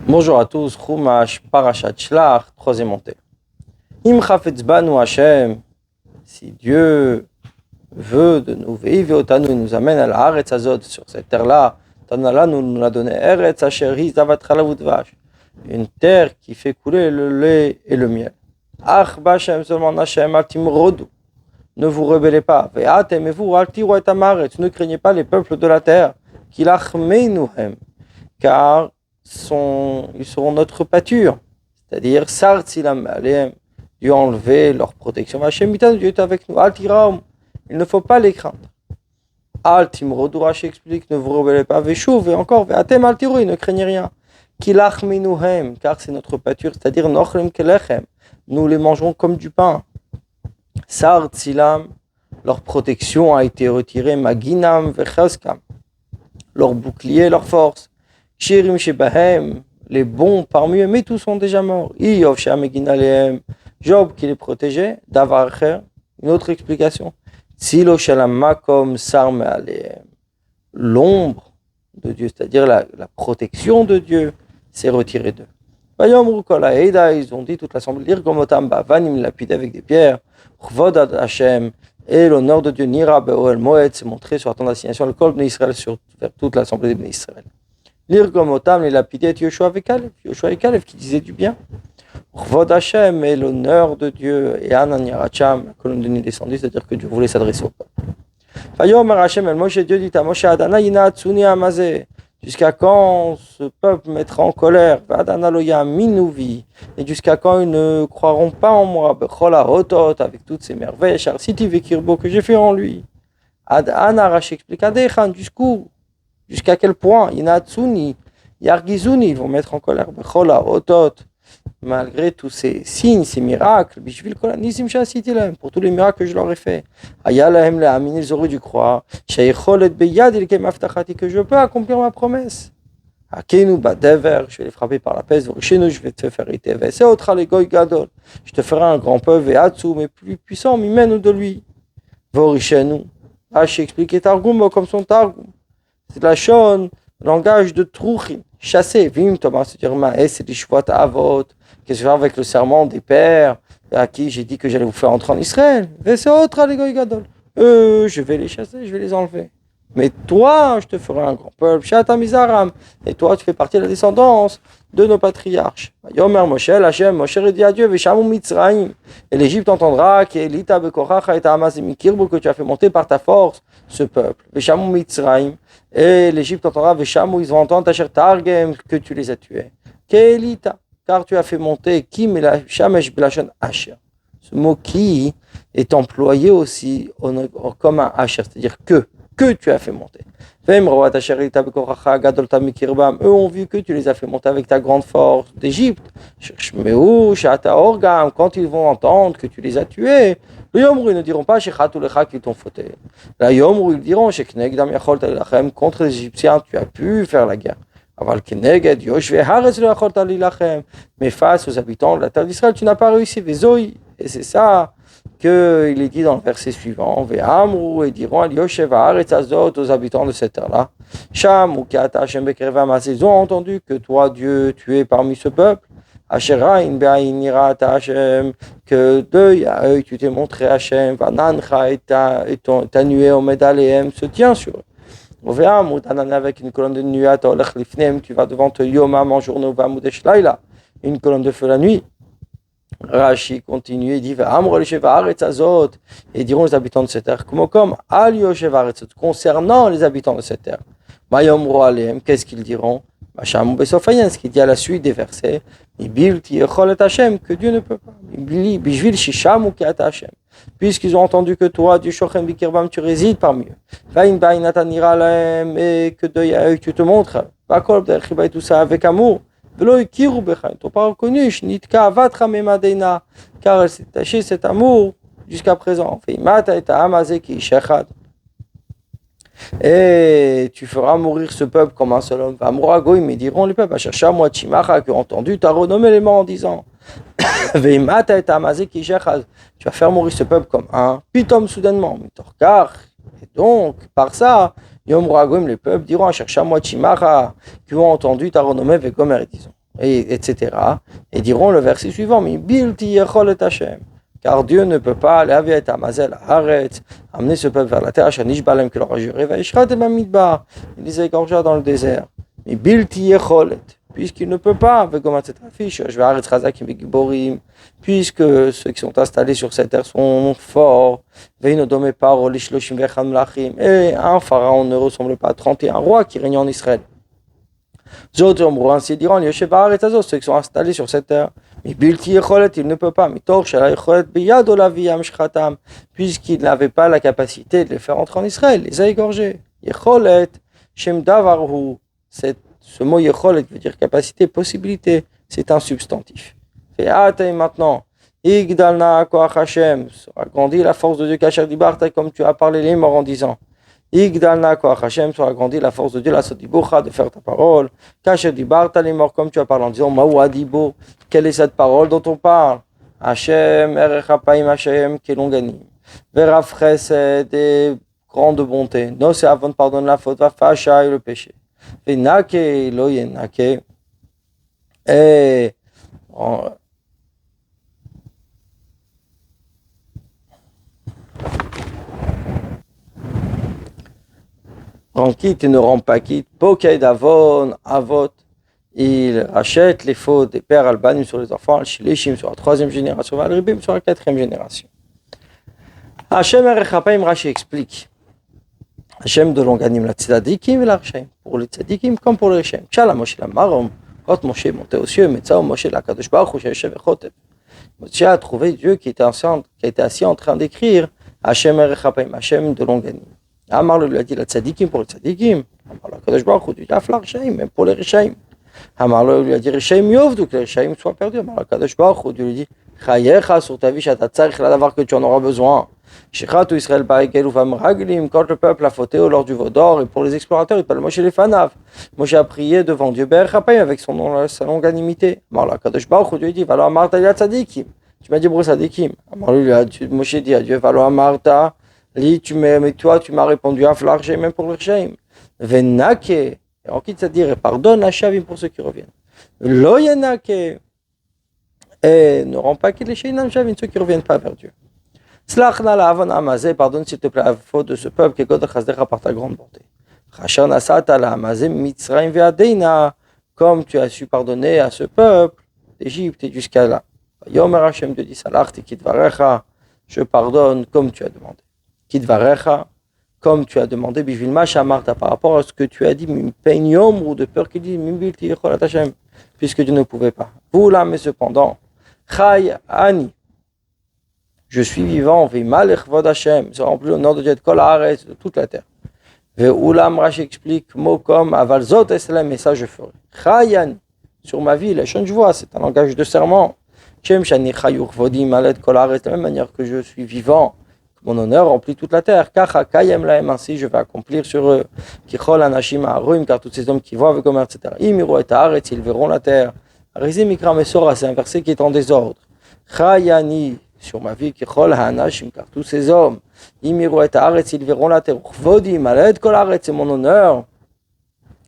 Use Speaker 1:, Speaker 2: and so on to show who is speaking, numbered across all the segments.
Speaker 1: Bonjour à tous, Chumash, Parashat Shlach, troisième montée. Im chafetz banu Hashem, si Dieu veut de nous, veive otanu, il nous amène à la Haaretz Hazot, sur cette terre-là, Tanala nous l'a donné, Eretz Asher hi zavat chalav udvash, une terre qui fait couler le lait et le miel. Ach b'Hashem, seulement Hashem, al timrodu, ne vous rebellez pas, ve'atem et vous, al tiru et amaretz, ne craignez pas les peuples de la terre, kilachmeinuhem, car ils seront notre pâture, c'est-à-dire Sartzilam Aleem, Dieu a enlevé leur protection. Hachem, Dieu est avec nous. Altiraum, il ne faut pas les craindre. Altimrodu, Rashi explique, ne vous rebellez pas. Veshuv, et encore, Ve'atem Altiru, ne craignez rien. Kilachminuhem, car c'est notre pâture, c'est-à-dire Nochlem Kelechem, nous les mangerons comme du pain. Sartzilam, leur protection a été retirée. Maginam Vecheskam, leur bouclier, leur force. Shirim Shebahem, les bons parmi eux, mais tous sont déjà morts. Iyov Shehamegin Alehem, Job qui les protégeait, Davarcher, une autre explication. Tzilo Shalam Makom Sarme Alehem, l'ombre de Dieu, c'est-à-dire la protection de Dieu, s'est retirée d'eux. Vayomru Kol Haeda, ils ont dit toute l'assemblée, Lirgomotam Bavanim lapide avec des pierres, Chvodad Hashem, et l'honneur de Dieu, Nira Be'oel Moed, s'est montré sur la tente d'assignation, le Kol Bnei Israël, vers toute l'assemblée des Bnei Israël. Lirgomotam, les lapidés, Yoshua et Caleb qui disaient du bien. Chvod Hashem et l'honneur de Dieu et Ananyaracham, la colonne de nuit descendue, c'est-à-dire que Dieu voulait s'adresser au peuple. Vayomer Hashem el Moshe, Dieu dit à Moshe Adana Yina Tsuni Amazé, jusqu'à quand ce peuple mettra en colère, Vadana Loya Minuvi, et jusqu'à quand ils ne croiront pas en moi, Bechola Hotot, avec toutes ces merveilles, Charsiti Vekirbo que j'ai fait en lui. Adana Rashi explique Adechan, jusqu'à quel point Inatsuni, Yargizuni, ils vont mettre en colère, Bechola Hotot, malgré tous ces signes, ces miracles, pour tous les miracles que je leur ai faits. Ils auraient dû croire que je peux accomplir ma promesse. Je vais les frapper par la peste, je vais te faire je te ferai un grand peuple, mais plus puissant, de lui. J'ai expliqué Targum comme son Targum. C'est la chaîne, langage de Trouchin, chasser, Thomas, c'est des chevaux avot. Qu'est-ce que je vais faire avec le serment des pères à qui j'ai dit que j'allais vous faire entrer en Israël? Je vais les chasser, je vais les enlever. Mais toi, je te ferai un grand peuple, et toi, tu fais partie de la descendance de nos patriarches. Yomer Moshe, Hashem, Moshe dit à Dieu, et l'Égypte entendra que tu as fait monter par ta force ce peuple. Et l'Égypte entendra, ils vont entendre que tu les as tués. Car tu as fait monter Kim et la Shamesh Blachon Asher. Ce mot qui est employé aussi comme un Asher, c'est-à-dire que tu as fait monter. Eux ont vu que tu les as fait monter avec ta grande force d'Égypte. Quand ils vont entendre que tu les as tués, le Yomru, ils ne diront pas qu'ils t'ont fauté. La Yomru, ils diront contre les Égyptiens, tu as pu faire la guerre. Mais face aux habitants de la terre d'Israël, tu n'as pas réussi. Et c'est ça qu'il est dit dans le verset suivant. Et diront aux habitants de cette terre-là. Ils ont entendu que toi, Dieu, tu es parmi ce peuple. Que d'œil à œil, tu t'es montré Hachem. Et ta nuée au Medaleem se tient sur eux. Avec une colonne de nuée, tu vas devant te Yomam en journée, une colonne de feu la nuit. Rashi continue et dit et diront les habitants de cette terre concernant les habitants de cette terre. Qu'est-ce qu'ils diront? Ce qu'il dit à la suite des versets, que Dieu ne peut pas. Puisqu'ils ont entendu que toi, du Shochem Bikirbam, tu résides parmi eux. Et que d'œil à œil tu te montres. Tout ça avec amour. Ils t'ont pas reconnu. Car elle s'est tachée cet amour jusqu'à présent. Et tu feras mourir ce peuple comme un seul homme. Mais diront les peuples, qui ont entendu ta renommée les morts en disant tu vas faire mourir ce peuple comme un pitom soudainement. Et donc, par ça, les peuples diront qui ont entendu ta renommée, et disons. et etc. Et diront le verset suivant, Mi bilti yechol et Hashem. Car Dieu ne peut pas amener ce peuple vers la terre, que leur a juré, il les égorgea dans le désert. Mais bilti yecholet, puisqu'il ne peut pas, puisque ceux qui sont installés sur cette terre sont forts, et un pharaon ne ressemble pas à 31 rois qui règnent en Israël. Ainsi diront ceux qui sont installés sur cette terre. Mais Bilti Yecholet, il ne peut pas. Puisqu'il n'avait pas la capacité de les faire entrer en Israël, les a égorgés. Yecholet, Shem Davarhu, ce mot Yecholet veut dire capacité, possibilité, c'est un substantif. Et maintenant, Igdalna Koach Hashem, agrandit la force de Dieu, Kasher Dibarta, comme tu as parlé les morts en disant. Igdalna Koach Hashem, soit agrandi la force de Dieu, la Sodibucha, de faire ta parole. Kasher Dibarta, les morts, comme tu as parlé en disant, Maou Adibo, quelle est cette parole dont on parle? Hashem, Erechapaim Hashem, Kelonganim. Verav Chesed, et grande bonté. No, c'est avant de pardonner la faute, va facha et le péché. Venake, lo yenake. Et, rend quitte et ne rend pas quitte. Pokei d'avon, avot. Il rachète les fautes des pères albanim sur les enfants, al-shilishim sur la troisième génération, al-ribim sur la quatrième génération. Hashem Erechapaim, Rashi explique. Hashem de Longanim la tzadikim et la Rechaim. Pour les tzadikim comme pour les Rechaim. Kshal Moshe la marom, quand Moshe montait aux cieux, Metzao Moshe la kadosh baruch hu sheyeshev vechoteb. Moshe a trouvé Dieu qui était assis en train d'écrire Hashem Erechapaim, Hashem de Longanim. Amar lui a dit la tzadikim pour les tzadikim. Amar la kadosh baruch hu dit la Rechaim, même pour les Rechaim. Amar lui a dit Rechaim yovdu, que les Rechaim soient perdus. Amar la kadosh baruch hu lui dit Chayecha sur ta vie, shata tzarich la davar que tu en auras besoin. Shechatu Israël Baegel ou Raglim, quand le peuple a fauté au lors du veau d'or, et pour les explorateurs, il parle Moshe les Fanav. Moshe a prié devant Dieu Berchapay avec son nom, sa longanimité. Marla Kadosh Baruch Hu, Dieu dit Valo Amarta Yat Tzadikim. Tu m'as dit pour Tzadikim. Moshe dit à Dieu Valo Amarta, mais toi tu m'as répondu Aflar, même pour le Rechaim. Venake, et en quitte à dire pardonne la Shavim pour ceux qui reviennent. Lo Yenake, et ne rend pas qu'il les Sheinam Shavim, ceux qui ne reviennent pas vers Dieu. Slachna la avon amazé, pardonne s'il te plaît la faute de ce peuple qui God chasdecha par ta grande bonté. Chasher nasata la amazé mitzrayim ve'adeina, comme tu as su pardonner à ce peuple d'Égypte et jusqu'à là. Yomer Hashem te dit salachti kitvarecha, je pardonne comme tu as demandé. Kitvarecha, comme tu as demandé, bivilma shamarta, par rapport à ce que tu as dit, mim penyom ou de peur qu'il dit, mim bilti yecholat Hashem, puisque Dieu ne pouvait pas. Vous là, mais cependant, chay ani, je suis vivant, Vimalech Vod Hashem, se remplit l'honneur de Dieu de Kol Haaretz, de toute la terre. Ve'ulam Rashi explique, mot comme Avalzot Eslem, et ça je ferai. Chayan, sur ma vie, la je vois, c'est un langage de serment. Shem Shani Chayur Vodi Malet Kol Haaretz, de la même manière que je suis vivant, que mon honneur remplit toute la terre. Kacha Kayem Laem, ainsi je vais accomplir sur eux. Kichol Anashim Ha'aruim, car tous ces hommes qui voient avec commerce, etc. Imiru et Haaretz, ils verront la terre. Rizim Mikra Mesora, c'est un verset qui est en désordre. Chayani, sur ma vie, Kichol Hanashim, car tous ces hommes, Imiru et Haaretz, ils verront la terre. Vodi, Maled Kol Haaretz, et mon honneur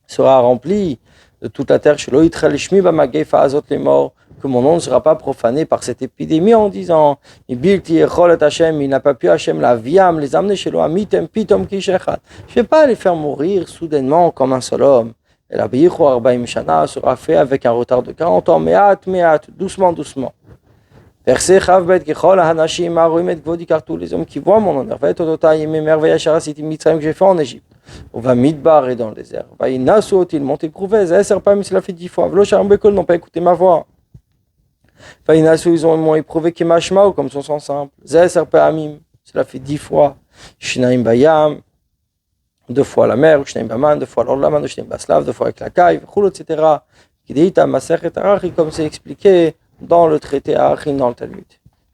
Speaker 1: sera rempli de toute la terre. Shelo Yitrel Shmi Bamagefa Azot les morts, que mon nom ne sera pas profané par cette épidémie en disant, Ibilti Yechol et Hashem, il n'a pas pu Hashem la viam, les amener chez Amitem Pitom Kishechat. Je ne vais pas les faire mourir soudainement comme un seul homme. Et la Beichu Arbaim Shana sera fait avec un retard de 40 ans, meat, doucement, doucement. Verset Chavbet, Kichol, Hanashim, Aruimet, Gvodi, car tous les hommes qui voient mon honneur, va être total, mes merveilles, Charasiti, Mitzrayim, que j'ai fait en Égypte. On va Midbar et dans le désert. Va Inassot, ils m'ont éprouvé, Zéser, pas, mais cela fait 10 fois. Vlo, Charambekol, n'ont pas écouté ma voix. Va Inassot, ils m'ont éprouvé, Kimashmao, comme son sens simple. Zéser, pas, Amim, cela fait 10 fois. Shinaim Bayam, 2 fois la mer, Shinaim Baman, 2 fois l'Orlaman, Shinaim Baslav, 2 fois avec la caille, Khulot, etc. Kideita, Maser, et Arachi, comme c'est expliqué dans le traité Arachin dans le Talmud.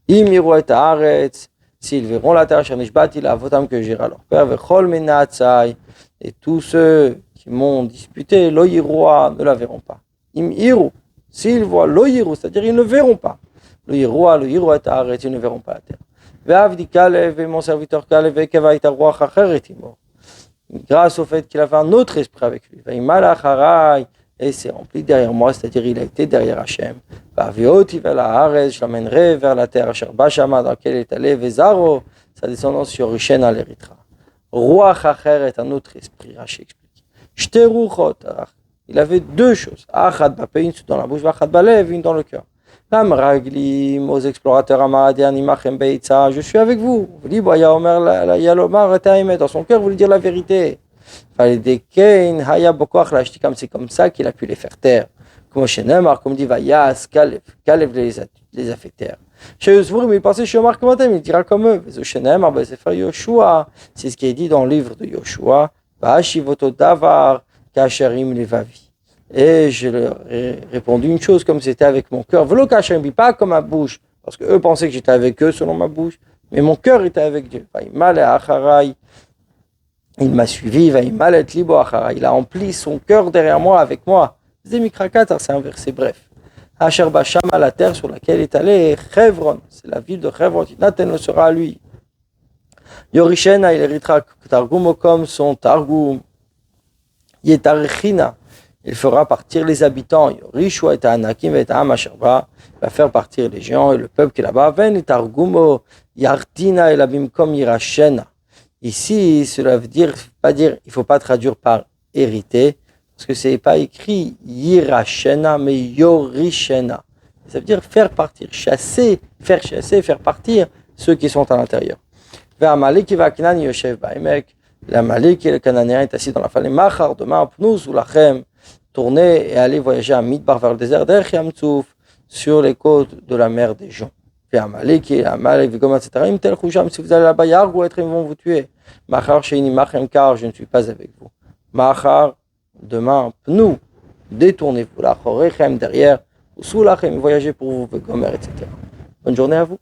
Speaker 1: Imiru et Haaretz, s'ils verront la terre, Shanishbati, la votam que j'irai à leur père, Vechol Menatzai, et tous ceux qui m'ont disputé, Loïroa, ne la verront pas. Imiru, s'ils voient Loïrou, c'est-à-dire ils ne verront pas. Loïroa, Loïroa et Haaretz, ils ne verront pas la terre. Ve'avdi Kalev, et mon serviteur Kalev, et Keva ita Ruach Acheret imo. Grâce au fait qu'il avait un autre esprit avec lui. Ve'imalach Harai, et c'est rempli derrière moi, c'est-à-dire il a été derrière Hachem. Vavioti vers la Haaretz, je l'amènerai vers la terre, Asher Bashama, dans laquelle il est allé, Vezaro, sa descendance sur Rishena l'Érythra. Ruach Acher est un autre esprit, Rashi explique. Shte Ruchot, il avait deux choses, Achad Bapé, une dans la bouche, Achad Balev, une dans le cœur. Lam Raglim, aux explorateurs Amaradian, Imachem Beitza, je suis avec vous. Vous dites, Yalomar, Yalomar, dans son cœur, voulait dire la vérité. C'est comme ça qu'il a pu les faire taire. Comme dit Vayas, Kalev les a fait taire. Chez Yosvour, il pensait chez Omar comment il dira comme eux. C'est frère Yoshua. C'est ce qui est dit dans le livre de Yoshua. Vashivoto Davar, Kasharim Levavi. Et je leur ai répondu une chose comme c'était avec mon cœur. Velo Kasharim, pas comme ma bouche. Parce qu'eux pensaient que j'étais avec eux selon ma bouche. Mais mon cœur était avec Dieu. Il m'a suivi, il a empli son cœur derrière moi, avec moi. C'est un verset bref. Asher Bashama, la terre sur laquelle est allé, Chevron, c'est la ville de Chevron, Naten le sera à lui. Yorishena, il héritera Targum comme son Targum. Yetarechina, il fera partir les habitants. Yorishua et Anakim et Amasherba, il va faire partir les gens et le peuple qui est là-bas. Ven et Targumo, Yartina et l'abim comme Yirashena. Ici, cela veut dire, il ne faut pas traduire par hériter, parce que ce n'est pas écrit Yirashena, mais Yorishena. Ça veut dire faire partir, chasser, faire partir ceux qui sont à l'intérieur. L'Amalek et le Cananéen est assis dans la vallée. Machar, demain, Pnous ou Lachem, tournez et allez voyager à Midbar vers le désert d'Erchiamtsouf, sur les côtes de la mer des gens. Amalek, etc. Si vous allez là-bas, ils vont vous tuer. Machar, Sheini, Machem, car je ne suis pas avec vous. Machar, demain, Pnou, détournez-vous. La Chorechem, derrière, ou sous Lachem, voyagez pour vous, Gomer, etc. Bonne journée à vous.